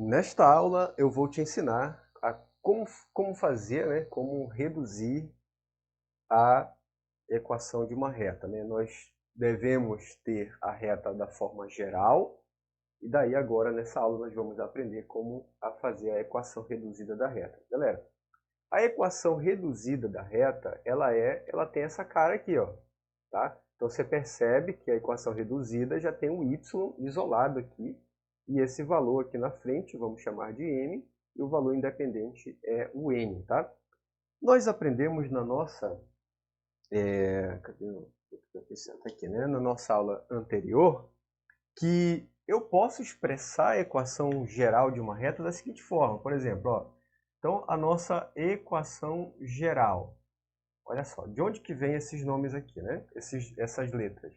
Nesta aula eu vou te ensinar a como fazer, né, como reduzir a equação de uma reta, né? Nós devemos ter a reta da forma geral e daí agora nessa aula nós vamos aprender como a fazer a equação reduzida da reta. Galera, a equação reduzida da reta, ela tem essa cara aqui, ó, tá? Então você percebe que a equação reduzida já tem um y isolado aqui, e esse valor aqui na frente vamos chamar de m, e o valor independente é o n, tá? Nós aprendemos na nossa, cadê o aqui, né? Na nossa aula anterior, que eu posso expressar a equação geral de uma reta da seguinte forma, por exemplo, ó, então a nossa equação geral, olha só, de onde que vem esses nomes aqui, né? Essas letras.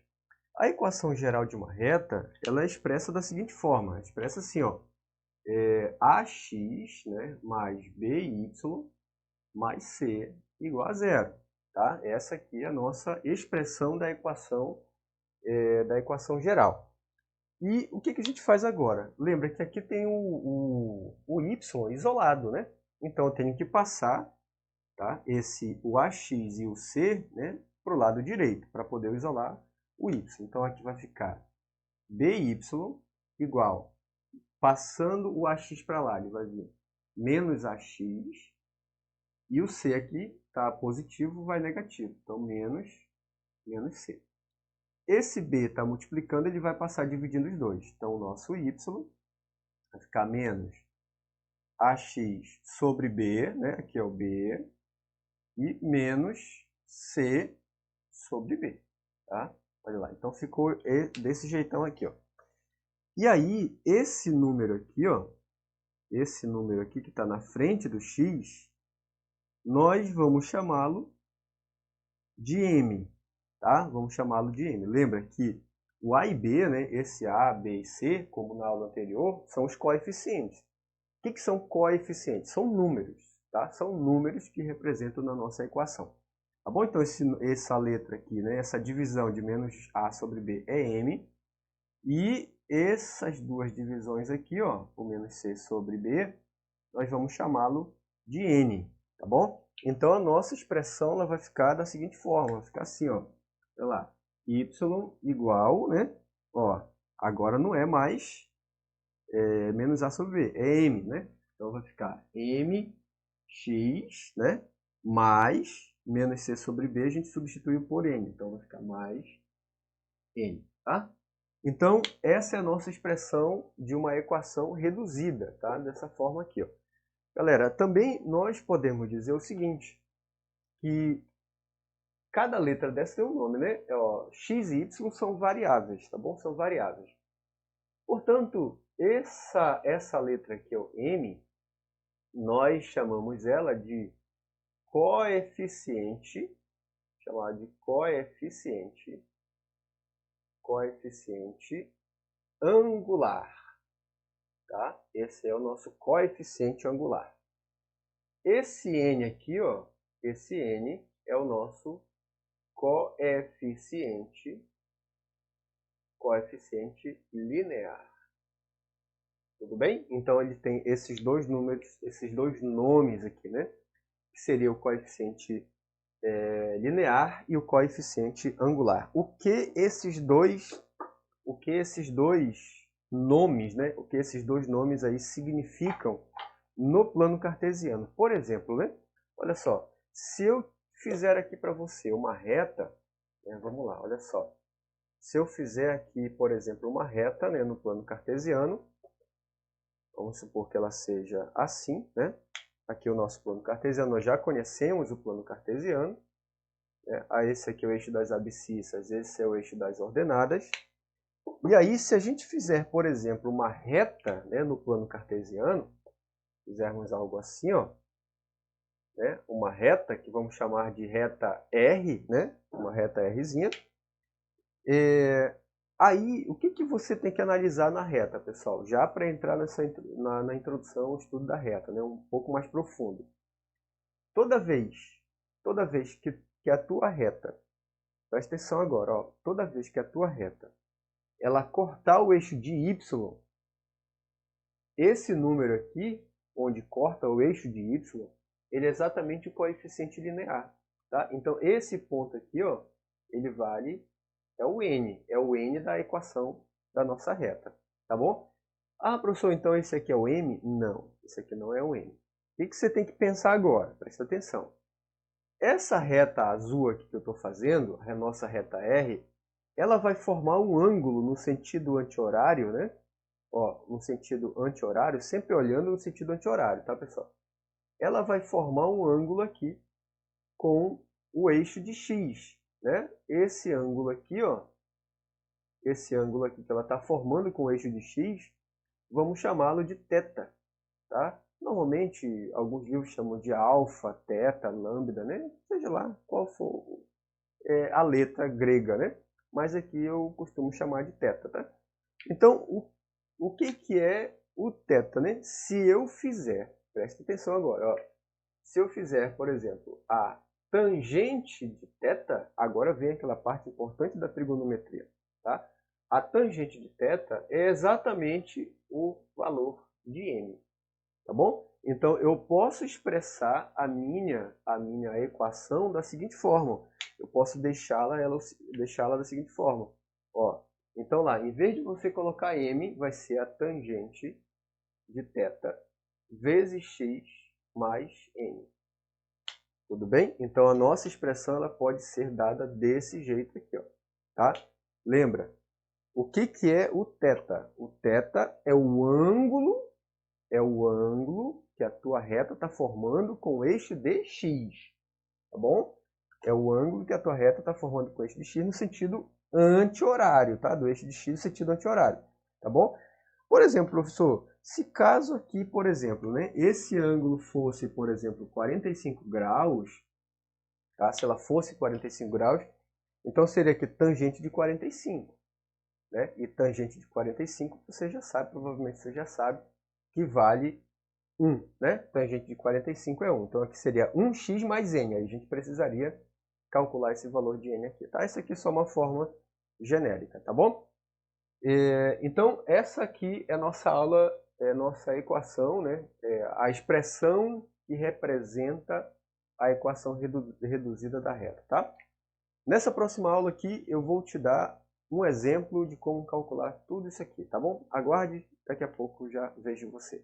A equação geral de uma reta, ela é expressa da seguinte forma, expressa assim, ó, ax, né, mais by mais c igual a zero, tá? Essa aqui é a nossa expressão da equação geral. E o que a gente faz agora? Lembra que aqui tem o y isolado, né? Então eu tenho que passar, tá, o ax e o c, né, para o lado direito, para poder isolar o y. Então aqui vai ficar by igual, passando o ax para lá, ele vai vir menos ax, e o c aqui está positivo, vai negativo, então menos c. Esse b está multiplicando, ele vai passar dividindo os dois. Então o nosso y vai ficar menos ax sobre b, né, aqui é o b, e menos c sobre b, tá? Olha lá, então ficou desse jeitão aqui, ó. E aí, esse número aqui, ó, esse número aqui que está na frente do x, nós vamos chamá-lo de m, tá? Vamos chamá-lo de m. Lembra que o a e b, né, esse a, b e c, como na aula anterior, são os coeficientes. O que são coeficientes? São números, tá? São números que representam na nossa equação. Tá bom? Então, essa letra aqui, né, essa divisão de menos a sobre b é m. E essas duas divisões aqui, ó, o menos c sobre b, nós vamos chamá-lo de n, tá bom? Então, a nossa expressão ela vai ficar da seguinte forma, vai ficar assim, ó. Olha lá, y igual, né? Ó, agora não é mais menos a sobre b, é m, né? Então, vai ficar mx, né? Mais menos c sobre b, a gente substituiu por n. Então, vai ficar mais n, tá? Então, essa é a nossa expressão de uma equação reduzida, tá? Dessa forma aqui, ó. Galera, também nós podemos dizer o seguinte, que cada letra dessa tem um nome, né? Ó, x e y são variáveis, tá bom? São variáveis. Portanto, essa letra aqui, ó, m, nós chamamos ela de coeficiente, chamar de coeficiente angular, tá? Esse é o nosso coeficiente angular. Esse n aqui, ó, esse n é o nosso coeficiente linear. Tudo bem? Então ele tem esses dois números, esses dois nomes aqui, né? Que seria o coeficiente linear e o coeficiente angular. O que esses dois nomes, né? O que esses dois nomes aí significam no plano cartesiano? Por exemplo, né? Olha só, se eu fizer aqui para você uma reta, né? Vamos lá, olha só. Se eu fizer aqui, por exemplo, uma reta, né, no plano cartesiano, vamos supor que ela seja assim, né? Aqui o nosso plano cartesiano, nós já conhecemos o plano cartesiano, né? Esse aqui é o eixo das abscissas, esse é o eixo das ordenadas. E aí, se a gente fizer, por exemplo, uma reta, né, no plano cartesiano, fizermos algo assim, ó, né, uma reta que vamos chamar de reta R, né, uma reta Rzinha, aí o que você tem que analisar na reta, pessoal? Já para entrar na introdução ao estudo da reta, né, um pouco mais profundo. Toda vez que a tua reta, presta atenção agora, ó, toda vez que a tua reta ela cortar o eixo de y, esse número aqui, onde corta o eixo de y, ele é exatamente o coeficiente linear. Tá? Então, esse ponto aqui, ó, ele vale, é o n da equação da nossa reta. Tá bom? Ah, professor, então esse aqui é o m? Não, esse aqui não é o m. O que você tem que pensar agora? Presta atenção. Essa reta azul aqui que eu estou fazendo, a nossa reta R, ela vai formar um ângulo no sentido anti-horário, né? Ó, no sentido anti-horário, sempre olhando no sentido anti-horário, tá, pessoal? Ela vai formar um ângulo aqui com o eixo de x, né? Esse ângulo aqui, ó, esse ângulo aqui que ela está formando com o eixo de x, vamos chamá-lo de θ, tá? Normalmente, alguns livros chamam de alfa, teta, lambda, né? Seja lá qual for a letra grega, né? Mas aqui eu costumo chamar de θ, tá? Então, o que é o θ, né? Se eu fizer, presta atenção agora, ó. Se eu fizer, por exemplo, a tangente de θ, agora vem aquela parte importante da trigonometria, tá? A tangente de θ é exatamente o valor de n, tá bom? Então, eu posso expressar a minha equação da seguinte forma. Eu posso deixá-la da seguinte forma. Ó, então, lá, em vez de você colocar m, vai ser a tangente de θ vezes x mais n. Tudo bem? Então, a nossa expressão ela pode ser dada desse jeito aqui. Ó, tá? Lembra, o que é o θ? O θ é o ângulo que a tua reta está formando com o eixo de x, tá bom? É o ângulo que a tua reta está formando com o eixo de x no sentido anti-horário, tá? Do eixo de x no sentido anti-horário, tá bom? Por exemplo, professor, se caso aqui, por exemplo, né, esse ângulo fosse, por exemplo, 45 graus, tá? Se ela fosse 45 graus, então seria aqui tangente de 45, né? E tangente de 45, você já sabe, provavelmente você já sabe, que vale 1, né? Tangente de 45 é 1. Então aqui seria 1x mais n. Aí a gente precisaria calcular esse valor de n aqui, tá? Isso aqui é só uma fórmula genérica, tá bom? Então essa aqui é a nossa aula, é a nossa equação, né? A expressão que representa a equação reduzida da reta, tá? Nessa próxima aula aqui eu vou te dar um exemplo de como calcular tudo isso aqui, tá bom? Aguarde, daqui a pouco já vejo você.